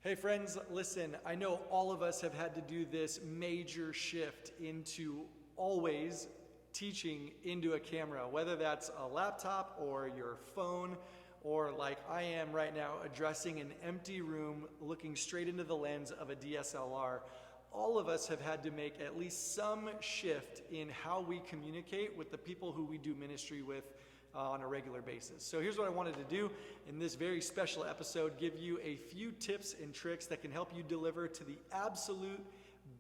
Hey friends, listen, I know all of us have had to do this major shift into always teaching into a camera, whether that's a laptop or your phone, or like I am right now addressing an empty room looking straight into the lens of a DSLR. All of us have had to make at least some shift in how we communicate with the people who we do ministry with on a regular basis. So here's what I wanted to do in this very special episode: give you a few tips and tricks that can help you deliver to the absolute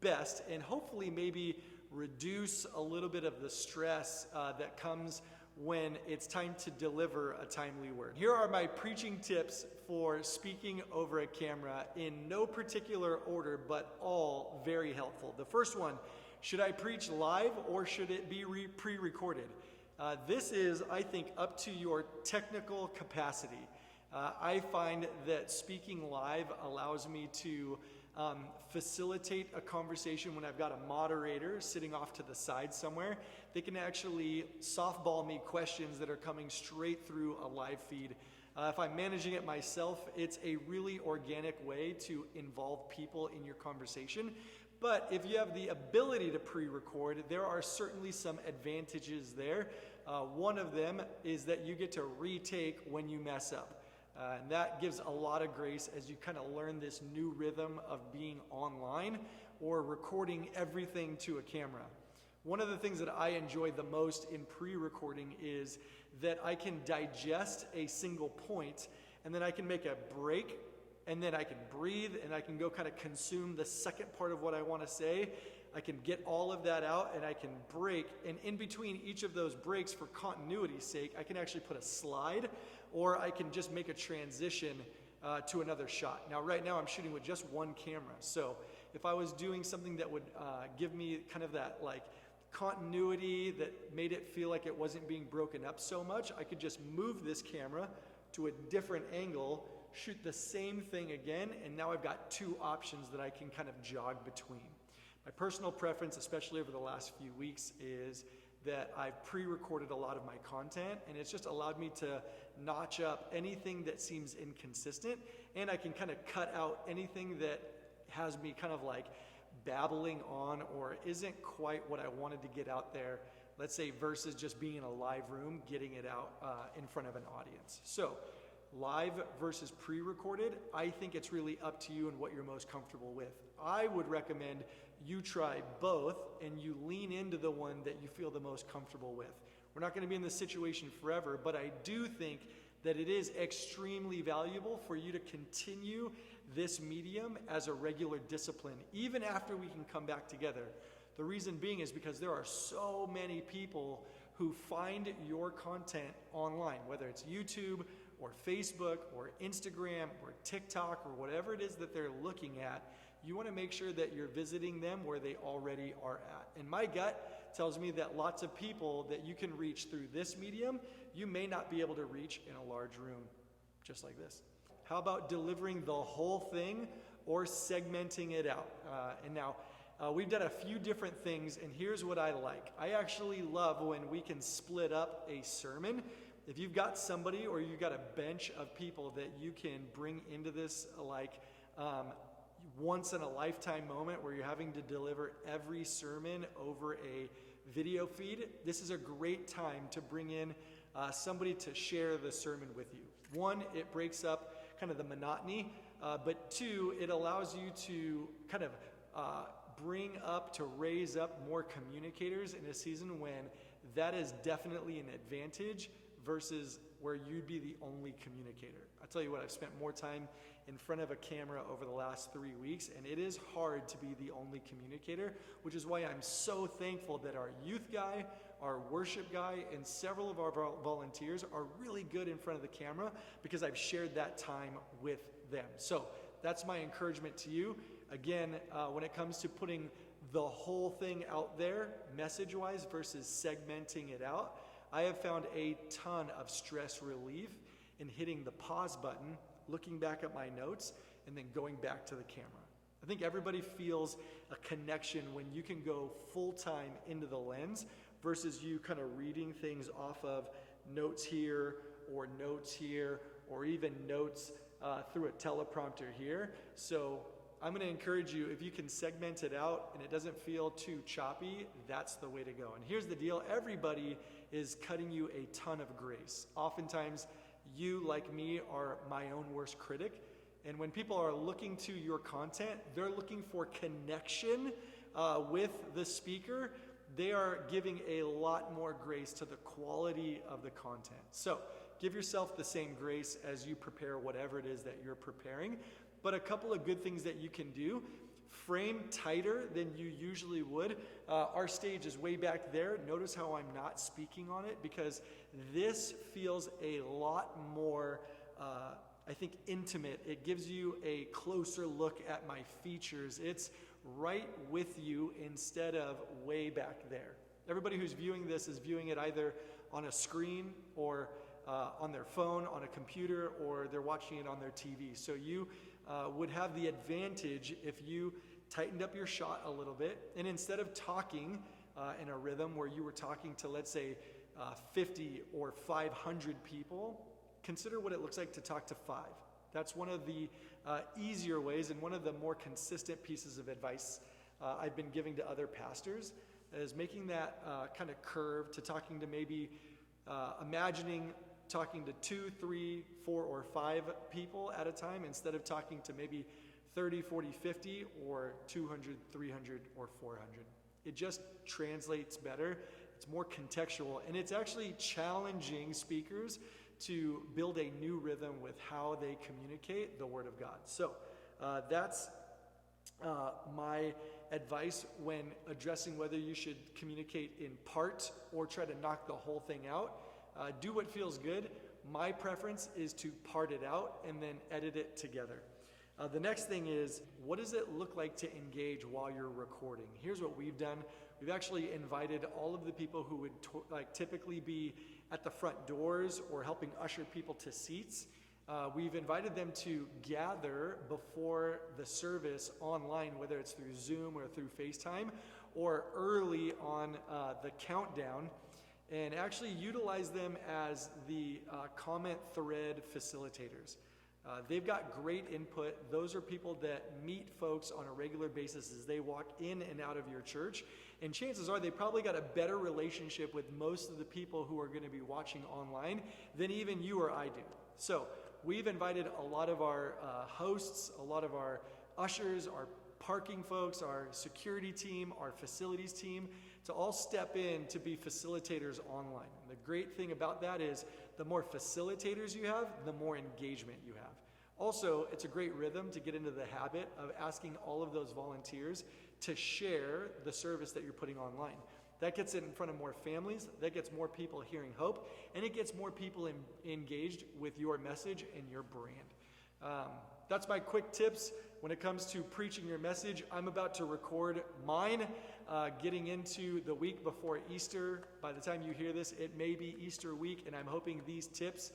best and hopefully maybe reduce a little bit of the stress that comes when it's time to deliver a timely word. Here are my preaching tips for speaking over a camera in no particular order, but all very helpful. The first one: should I preach live or should it be pre-recorded? This is, I think, up to your technical capacity. I find that speaking live allows me to facilitate a conversation when I've got a moderator sitting off to the side somewhere. They can actually softball me questions that are coming straight through a live feed. If I'm managing it myself, it's a really organic way to involve people in your conversation. But if you have the ability to pre-record, there are certainly some advantages there. One of them is that you get to retake when you mess up. And that gives a lot of grace as you kind of learn this new rhythm of being online or recording everything to a camera. One of the things that I enjoy the most in pre-recording is that I can digest a single point, and then I can make a break, and then I can breathe, and I can go kind of consume the second part of what I want to say. I can get all of that out, and I can break, and in between each of those breaks, for continuity's sake, I can actually put a slide, or I can just make a transition to another shot. Now, right now, I'm shooting with just one camera, so if I was doing something that would give me kind of that like continuity that made it feel like it wasn't being broken up so much, I could just move this camera to a different angle, shoot the same thing again, and now I've got two options that I can kind of jog between. My personal preference, especially over the last few weeks, is that I've pre-recorded a lot of my content, and it's just allowed me to notch up anything that seems inconsistent, and I can kind of cut out anything that has me kind of like babbling on or isn't quite what I wanted to get out there, let's say, versus just being in a live room, getting it out in front of an audience. So live versus pre-recorded, I think it's really up to you and what you're most comfortable with. I would recommend you try both and you lean into the one that you feel the most comfortable with. We're not going to be in this situation forever, but I do think that it is extremely valuable for you to continue this medium as a regular discipline, even after we can come back together. The reason being is because there are so many people who find your content online, whether it's YouTube or Facebook or Instagram or TikTok or whatever it is that they're looking at. You want to make sure that you're visiting them where they already are at. And my gut tells me that lots of people that you can reach through this medium, you may not be able to reach in a large room, just like this. How about delivering the whole thing or segmenting it out? And now, we've done a few different things, and here's what I like. I actually love when we can split up a sermon. If you've got somebody or you've got a bench of people that you can bring into this like once in a lifetime moment where you're having to deliver every sermon over a video feed, this is a great time to bring in somebody to share the sermon with you. One, it breaks up kind of the monotony, but two, it allows you to kind of bring up, to raise up more communicators in a season when that is definitely an advantage versus where you'd be the only communicator. I tell you what, I've spent more time in front of a camera over the last 3 weeks, and it is hard to be the only communicator, which is why I'm so thankful that our youth guy, our worship guy, and several of our volunteers are really good in front of the camera because I've shared that time with them. So that's my encouragement to you. Again, when it comes to putting the whole thing out there, message-wise versus segmenting it out, I have found a ton of stress relief in hitting the pause button, looking back at my notes, and then going back to the camera. I think everybody feels a connection when you can go full-time into the lens versus you kind of reading things off of notes here or even notes through a teleprompter here. So I'm going to encourage you, if you can segment it out and it doesn't feel too choppy, that's the way to go. And here's the deal. Everybody is cutting you a ton of grace. Oftentimes, you, like me, are my own worst critic. And when people are looking to your content, they're looking for connection with the speaker. They are giving a lot more grace to the quality of the content. So give yourself the same grace as you prepare whatever it is that you're preparing. But a couple of good things that you can do: frame tighter than you usually would. Our stage is way back there. Notice how I'm not speaking on it, because this feels a lot more, I think, intimate. It gives you a closer look at my features. It's right with you instead of way back there. Everybody who's viewing this is viewing it either on a screen or on their phone, on a computer, or they're watching it on their TV. So you would have the advantage if you tightened up your shot a little bit, and instead of talking in a rhythm where you were talking to, let's say, 50 or 500 people, consider what it looks like to talk to 5. That's one of the easier ways, and one of the more consistent pieces of advice I've been giving to other pastors, is making that kind of curve to talking to maybe imagining talking to 2, 3, 4, or 5 people at a time, instead of talking to maybe 30, 40, 50, or 200, 300, or 400. It just translates better. It's more contextual, and it's actually challenging speakers to build a new rhythm with how they communicate the Word of God. So that's my advice when addressing whether you should communicate in part or try to knock the whole thing out. Do what feels good. My preference is to part it out and then edit it together. The next thing is, what does it look like to engage while you're recording? Here's what we've done. We've actually invited all of the people who would typically be at the front doors or helping usher people to seats. We've invited them to gather before the service online, whether it's through Zoom or through FaceTime, or early on the countdown, and actually utilize them as the comment thread facilitators. They've got great input. Those are people that meet folks on a regular basis as they walk in and out of your church. And chances are they probably got a better relationship with most of the people who are going to be watching online than even you or I do. So we've invited a lot of our hosts, a lot of our ushers, our parking folks, our security team, our facilities team, to all step in to be facilitators online. And the great thing about that is the more facilitators you have, the more engagement you have. Also, it's a great rhythm to get into the habit of asking all of those volunteers to share the service that you're putting online. That gets it in front of more families, that gets more people hearing hope, and it gets more people engaged with your message and your brand. That's my quick tips when it comes to preaching your message. I'm about to record mine, getting into the week before Easter. By the time you hear this, it may be Easter week, and I'm hoping these tips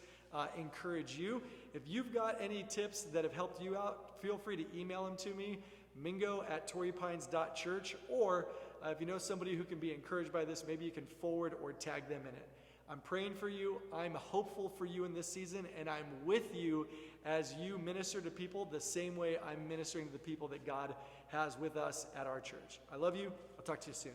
encourage you. If you've got any tips that have helped you out, feel free to email them to me, mingo@torreypines.church, or if you know somebody who can be encouraged by this, maybe you can forward or tag them in it. I'm praying for you. I'm hopeful for you in this season, and I'm with you as you minister to people the same way I'm ministering to the people that God has with us at our church. I love you. I'll talk to you soon.